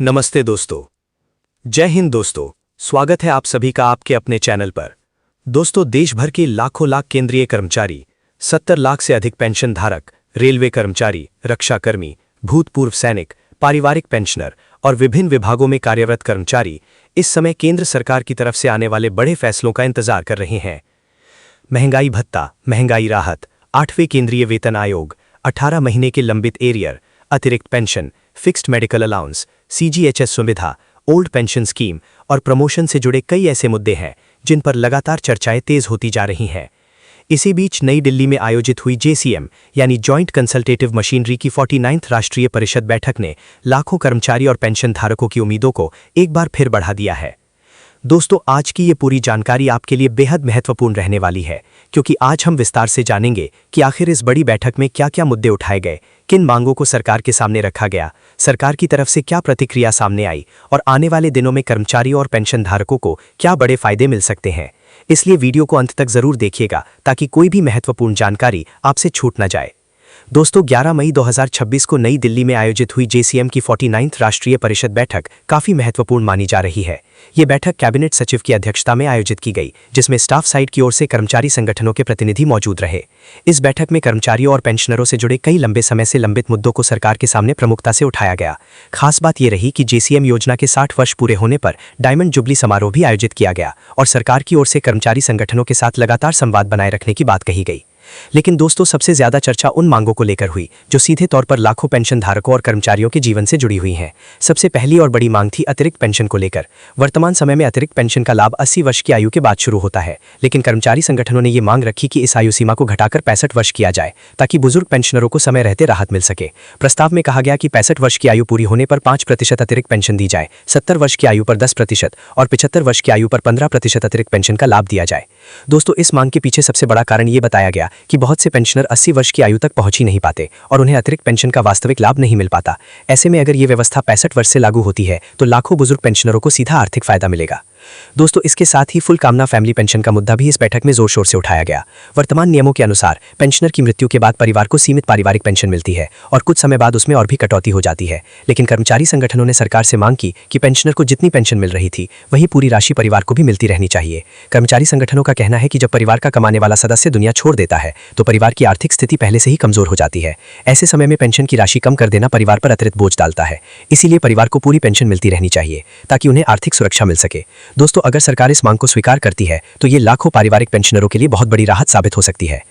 नमस्ते दोस्तों। जय हिंद दोस्तों, स्वागत है आप सभी का आपके अपने चैनल पर। दोस्तों, देश भर के लाखों लाख केंद्रीय कर्मचारी, 70 लाख से अधिक पेंशन धारक, रेलवे कर्मचारी, रक्षाकर्मी, भूतपूर्व सैनिक, पारिवारिक पेंशनर और विभिन्न विभागों में कार्यरत कर्मचारी इस समय केंद्र सरकार की तरफ से आने वाले बड़े फैसलों का इंतजार कर रहे हैं। महंगाई भत्ता, महंगाई राहत, 8वें केंद्रीय वेतन आयोग, 18 महीने के लंबित एरियर, अतिरिक्त pension, fixed medical allowance, CGHS सुविधा, ओल्ड पेंशन स्कीम और प्रमोशन से जुड़े कई ऐसे मुद्दे हैं जिन पर लगातार चर्चाएं तेज होती जा रही हैं। इसी बीच नई दिल्ली में आयोजित हुई JCM यानी जॉइंट कंसल्टेटिव मशीनरी की 49th राष्ट्रीय परिषद बैठक ने लाखों कर्मचारी और पेंशन धारकों की उम्मीदों को एक बार फिर बढ़ा दिया है। दोस्तों, आज की ये पूरी जानकारी आपके लिए बेहद महत्वपूर्ण रहने वाली है, क्योंकि आज हम विस्तार से जानेंगे कि आखिर इस बड़ी बैठक में क्या क्या मुद्दे उठाए गए, किन मांगों को सरकार के सामने रखा गया, सरकार की तरफ से क्या प्रतिक्रिया सामने आई और आने वाले दिनों में कर्मचारियों और पेंशन धारकों को क्या बड़े फायदे मिल सकते हैं। इसलिए वीडियो को अंत तक जरूर देखिएगा ताकि कोई भी महत्वपूर्ण जानकारी आपसे छूट न जाए। दोस्तों, 11 मई 2026 को नई दिल्ली में आयोजित हुई JCM की 49th राष्ट्रीय परिषद बैठक काफी महत्वपूर्ण मानी जा रही है। ये बैठक कैबिनेट सचिव की अध्यक्षता में आयोजित की गई, जिसमें स्टाफ साइड की ओर से कर्मचारी संगठनों के प्रतिनिधि मौजूद रहे। इस बैठक में कर्मचारियों और पेंशनरों से जुड़े कई लंबे समय से लंबित मुद्दों को सरकार के सामने प्रमुखता से उठाया गया। खास बात यह रही कि JCM योजना के 60 वर्ष पूरे होने पर डायमंड जुबली समारोह भी आयोजित किया गया और सरकार की ओर से कर्मचारी संगठनों के साथ लगातार संवाद बनाए रखने की बात कही गई। लेकिन दोस्तों, सबसे ज्यादा चर्चा उन मांगों को लेकर हुई जो सीधे तौर पर लाखों पेंशन धारकों और कर्मचारियों के जीवन से जुड़ी हुई हैं। सबसे पहली और बड़ी मांग थी अतिरिक्त पेंशन को लेकर। वर्तमान समय में अतिरिक्त पेंशन का लाभ 80 वर्ष की आयु के बाद शुरू होता है, लेकिन कर्मचारी संगठनों ने ये मांग रखी कि इस आयु सीमा को घटाकर 65 वर्ष किया जाए ताकि बुजुर्ग पेंशनरों को समय रहते राहत मिल सके। प्रस्ताव में कहा गया कि 65 वर्ष की आयु पूरी होने पर 5% अतिरिक्त पेंशन दी जाए, 70 वर्ष की आयु पर 10% और 75 वर्ष की आयु पर 15% अतिरिक्त पेंशन का लाभ दिया जाए। दोस्तों, इस मांग के पीछे सबसे बड़ा कारण ये बताया गया कि बहुत से पेंशनर 80 वर्ष की आयु तक पहुंच ही नहीं पाते और उन्हें अतिरिक्त पेंशन का वास्तविक लाभ नहीं मिल पाता। ऐसे में अगर ये व्यवस्था 65 वर्ष से लागू होती है तो लाखों बुजुर्ग पेंशनरों को सीधा आर्थिक फायदा मिलेगा। दोस्तों, इसके साथ ही फुल कामना फैमिली पेंशन का मुद्दा भी इस बैठक में जोर शोर से उठाया गया। वर्तमान नियमों के अनुसार पेंशनर की मृत्यु के बाद परिवार को सीमित पारिवारिक पेंशन मिलती है और कुछ समय बाद उसमें और भी कटौती हो जाती है, लेकिन कर्मचारी संगठनों ने सरकार से मांग की कि पेंशनर को जितनी पेंशन मिल रही थी वही पूरी राशि परिवार को भी मिलती रहनी चाहिए। कर्मचारी संगठनों का कहना है कि जब परिवार का कमाने वाला सदस्य दुनिया छोड़ देता है तो परिवार की आर्थिक स्थिति पहले से ही कमजोर हो जाती है। ऐसे समय में पेंशन की राशि कम कर देना परिवार पर अतिरिक्त बोझ डालता है। इसीलिए परिवार को पूरी पेंशन मिलती रहनी चाहिए ताकि उन्हें आर्थिक सुरक्षा मिल सके। दोस्तों, अगर सरकार इस मांग को स्वीकार करती है तो ये लाखों पारिवारिक पेंशनरों के लिए बहुत बड़ी राहत साबित हो सकती है।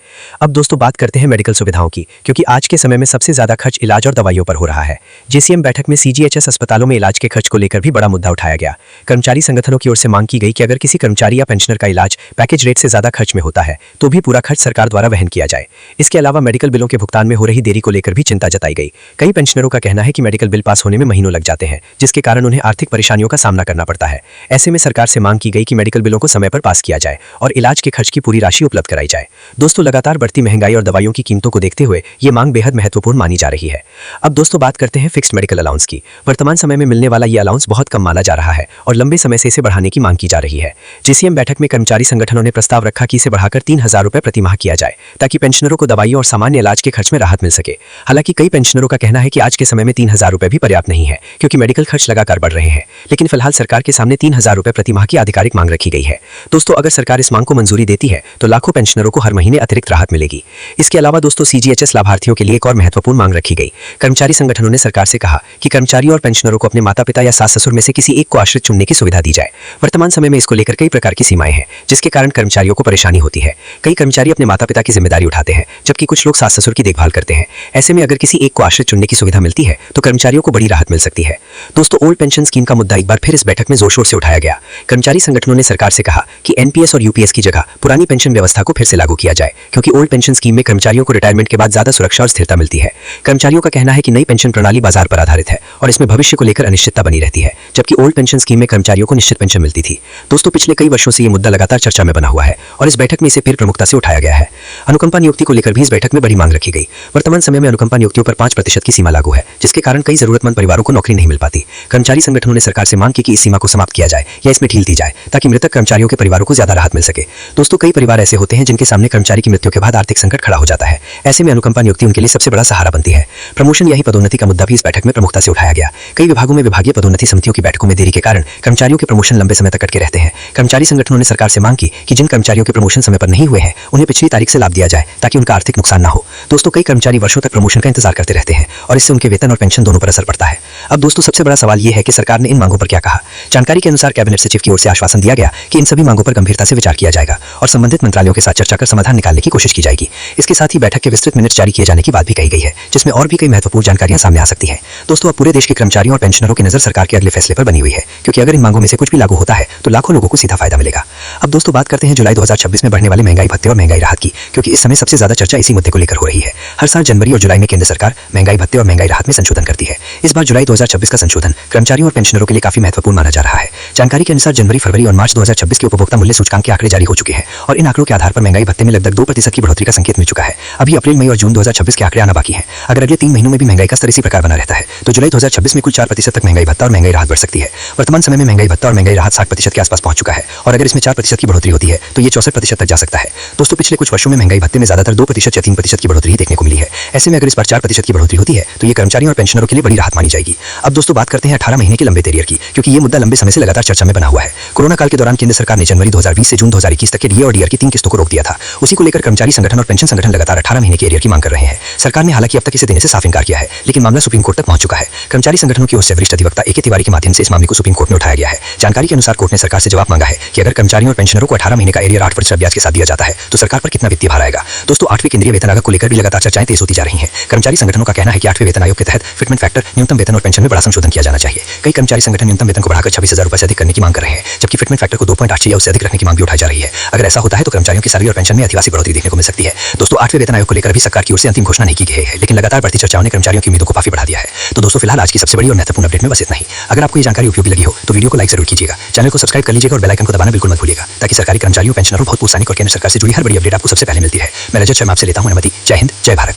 अब दोस्तों, बात करते हैं मेडिकल सुविधाओं की, क्योंकि आज के समय में सबसे ज्यादा खर्च इलाज और दवाइयों पर हो रहा है। JCM बैठक में CGHS अस्पतालों में इलाज के खर्च को लेकर भी बड़ा मुद्दा उठाया गया। कर्मचारी संगठनों की ओर से मांग की गई कि अगर किसी कर्मचारी या पेंशनर का इलाज पैकेज रेट से ज्यादा खर्च में होता है तो भी पूरा खर्च सरकार द्वारा वहन किया जाए। इसके अलावा मेडिकल बिलों के भुगतान में हो रही देरी को लेकर भी चिंता जताई गई। कई पेंशनरों का कहना है कि मेडिकल बिल पास होने में महीनों लग जाते हैं, जिसके कारण उन्हें आर्थिक परेशानियों का सामना करना पड़ता है। ऐसे में सरकार से मांग की गई कि मेडिकल बिलों को समय पर पास किया जाए और इलाज के खर्च की पूरी राशि उपलब्ध कराई जाए। दोस्तों, लगातार बढ़ती महंगाई और दवाइयों की कीमतों को देखते हुए ये मांग बेहद महत्वपूर्ण मानी जा रही है। अब दोस्तों, बात करते हैं फिक्स्ड मेडिकल अलाउंस की। वर्तमान समय में मिलने वाला ये अलाउंस बहुत कम माना जा रहा है और लंबे समय से इसे बढ़ाने की मांग की जा रही है। JCM बैठक में कर्मचारी संगठनों ने प्रस्ताव रखा कि इसे बढ़ाकर 3000 रुपए प्रति माह किया जाए ताकि पेंशनरों को दवाइयों और सामान्य इलाज के खर्च में राहत मिल सके। हालांकि कई पेंशनरों का कहना है कि आज के समय में 3000 रुपए भी पर्याप्त नहीं है, क्योंकि मेडिकल खर्च लगातार बढ़ रहे हैं। लेकिन फिलहाल सरकार के सामने 3000 रुपए प्रति माह की आधिकारिक मांग रखी गई है। दोस्तों, अगर सरकार इस मांग को मंजूरी देती है तो लाखों पेंशनरों को हर महीने अतिरिक्त राहत मिलेगी। इसके अलावा दोस्तों, CGHS लाभार्थियों के लिए एक और महत्वपूर्ण मांग रखी गई। कर्मचारी संगठनों ने सरकार से कहा कि कर्मचारियों और पेंशनरों को अपने माता पिता या सास ससुर में से किसी एक को आश्रित चुनने की सुविधा दी जाए। वर्तमान समय में इसको लेकर कई प्रकार की सीमाएं हैं, जिसके कारण कर्मचारियों को परेशानी होती है। कई कर्मचारी अपने माता पिता की जिम्मेदारी उठाते हैं, जबकि कुछ लोग सास ससुर की देखभाल करते हैं। ऐसे में अगर किसी एक को आश्रित चुनने की सुविधा मिलती है तो कर्मचारियों को बड़ी राहत मिल सकती है। दोस्तों, ओल्ड पेंशन स्कीम का मुद्दा एक बार फिर इस बैठक में जोर शोर से उठाया गया। कर्मचारी संगठनों ने सरकार से कहा कि NPS और UPS की जगह पुरानी पेंशन व्यवस्था को फिर से लागू किया जाए, क्योंकि ओल्ड पेंशन स्कीम में कर्मचारियों को रिटायरमेंट के बाद ज्यादा सुरक्षा और स्थिरता मिलती है। कर्मचारियों का कहना है कि नई पेंशन प्रणाली बाजार पर आधारित है और इसमें भविष्य को लेकर अनिश्चितता बनी रहती है, जबकि ओल्ड पेंशन स्कीम में कर्मचारियों को निश्चित पेंशन मिलती थी। दोस्तों, पिछले कई वर्षों से ये मुद्दा लगातार चर्चा में बना हुआ है और इस बैठक में इसे फिर प्रमुखता से उठाया गया है। अनुकंपा नियुक्ति को लेकर भी इस बैठक में बड़ी मांग रखी गई। वर्तमान समय में अनुकंपा नियुक्तियों पर 5% की सीमा लागू है, जिसके कारण कई जरूरतमंद परिवारों को नौकरी नहीं मिल पाती। कर्मचारी संगठनों ने सरकार से मांग की कि इस सीमा को समाप्त किया जाए या इसमें ढील दी जाए ताकि मृतक कर्मचारियों के परिवारों को ज्यादा राहत मिल सके। दोस्तों, कई परिवार ऐसे होते हैं जिनके सामने कर्मचारी की मृत्यु के बाद आर्थिक संकट खड़ा हो जाता है। ऐसे में अनुकंपा नियुक्ति उनके लिए सबसे बड़ा सहारा बनती है। प्रमोशन यानी पदोन्नति का मुद्दा भी इस बैठक में प्रमुखता से उठाया गया। कई विभागों में विभागीय पदोन्नति समितियों की बैठकों में देरी के कारण कर्मचारियों के प्रमोशन लंबे समय तक अटके रहते हैं। कर्मचारी संगठनों ने सरकार से मांग की कि जिन कर्मचारियों के प्रमोशन समय पर नहीं हुए हैं उन्हें पिछली तारीख से लाभ दिया जाए ताकि उनका आर्थिक नुकसान न हो। दोस्तों, कई कर्मचारी वर्षों तक प्रमोशन का इंतजार करते रहते हैं और इससे उनके वेतन और पेंशन दोनों पर असर पड़ता है। अब दोस्तों, सबसे बड़ा सवाल यह है कि सरकार ने इन मांगों पर क्या कहा। जानकारी के अनुसार कैबिनेट सचिव की ओर से आश्वासन दिया गया कि इन सभी मांगों पर गंभीरता से विचार किया जाएगा और संबंधित मंत्रालयों के साथ चर्चा कर समाधान निकालने की कोशिश की जाएगी। इसके साथ ही बैठक के विस्तृत मिनट जारी किए जाने की बात भी कही गई है, जिसमें और भी कई महत्वपूर्ण जानकारियां सामने आ सकती हैं। दोस्तों, अब पूरे देश के कर्मचारियों और पेंशनरों की नजर सरकार के अगले फैसले पर बनी हुई है, क्योंकि अगर इन मांगों में से कुछ भी लागू होता है तो लाखों लोगों को सीधा फायदा मिलेगा। अब दोस्तों, बात करते हैं जुलाई 2026 में बढ़ने वाले महंगाई भत्ते और महंगाई राहत की, क्योंकि इस समय सबसे ज्यादा चर्चा इसी मुद्दे को लेकर हो रही है। हर साल जनवरी और जुलाई में केंद्र सरकार महंगाई भत्ते और महंगाई राहत में संशोधन करती है। इस बार जुलाई 2026 का संशोधन कर्मचारियों और पेंशनरों के लिए काफी महत्वपूर्ण माना जा रहा है। जानकारी के अनुसार जनवरी, फरवरी और मार्च 2026 के उपभोक्ता मूल्य सूचकांक के आंकड़े जारी हो चुके हैं और इन आंकड़ों के आधार पर महंगाई भत्ते में लगभग 2% की बढ़ोतरी का संकेत मिल चुका है। अभी अप्रैल, मई और जून 2026 के आंकड़े आना बाकी हैं। अगर अगले 3 महीनों में भी महंगाई का स्तर इसी प्रकार बना रहता है तो जुलाई 2026 में कुल 4% तक महंगाई भत्ता और महंगाई राहत बढ़ सकती है। वर्तमान समय में महंगाई भत्ता और महंगाई राहत 60% के आसपास पहुंच चुका है और अगर इसमें 4% की बढ़ोतरी होती है तो ये 64% तक जा सकता है। दोस्तों, पिछले कुछ वर्षों में महंगाई भत्ते में ज्यादातर 2% या 3% की बढ़ोतरी देखने को मिली है। ऐसे में अगर इस बार 4% की बढ़ोतरी होती है तो ये कर्मचारियों और पेंशनरों के लिए बड़ी राहत मानी जाएगी। अब दोस्तों, बात करते हैं 18 महीने के लंबे कैरियर की, क्योंकि ये मुद्दा लंबे समय से लगातार चर्चा में बना हुआ है। कोरोना काल के दौरान केंद्र सरकार ने जनवरी 2020 से जून 2021 तक के डीए और डीआर की 3 किस्तों को रोक दिया था। उसी को लेकर कर्मचारी संगठन और पेंशन संगठन लगातार 18 महीने के एरियर की मांग कर रहे हैं। सरकार ने हालांकि अब तक इसे देने से साफ इनकार किया है, लेकिन मामला सुप्रीम कोर्ट तक पहुंच चुका है। कर्मचारी संगठनों की ओर से वरिष्ठ अधिवक्ता ए.के. तिवारी के माध्यम से इस मामले को सुप्रीम कोर्ट में उठाया गया है। जानकारी के अनुसार कोर्ट ने सरकार से जवाब मांगा है कि अगर कर्मचारियों और पेंशनरों को 18 महीने का एरियर 8% ब्याज के साथ दिया जाता है तो सरकार पर कितना वित्तीय भार आएगा। दोस्तों, 8वें केंद्रीय वेतन आयोग को लेकर भी लगातार चर्चाएं तेज होती जा रही हैं। कर्मचारी संगठनों का कहना है कि 8वें वेतन आयोग के तहत फिटमेंट फैक्टर, न्यूनतम वेतन और पेंशन में बड़ा संशोधन किया जाना चाहिए। कई कर्मचारी संगठन न्यूनतम वेतन को बढ़ाकर 26,000 रुपए से अधिक करने की मांग कर रहे हैं, जबकि फिटमेंट फैक्टर को 2.86 या उससे अधिक रखने की मांग भी उठाई जा रही है। अगर ऐसा होता है तो कर्मचारियों की सैलरी और पेंशन में ऐतिहासिक बढ़ोतरी देखने को मिल सकती है। दोस्तों, 8वें वेतन आयोग को लेकर अभी सरकार की ओर से अंतिम घोषणा नहीं की गई है, लेकिन लगातार बढ़ती चर्चाओं ने कर्मचारियों की उम्मीदों को काफी बढ़ा दिया है। तो दोस्तों, फिलहाल आज की सबसे बड़ी और महत्वपूर्ण अपडेट में बस इतना ही। अगर आपको ये जानकारी उपयोगी लगी हो तो वीडियो को लाइक जरूर कीजिएगा, चैनल को सब्सक्राइब कर लीजिएगा और बेल आइकन को दबाना बिल्कुल मत भूलिएगा, ताकि सरकारी कर्मचारियों, पेंशनरों, भूतपूर्व सैनिक और केंद्र सरकार से जुड़ी हर बड़ी अपडेट आपको सबसे पहले मिलती है। मैं रजत शर्मा आपसे लेता हूं अनुमति। जय हिंद, जय भारत।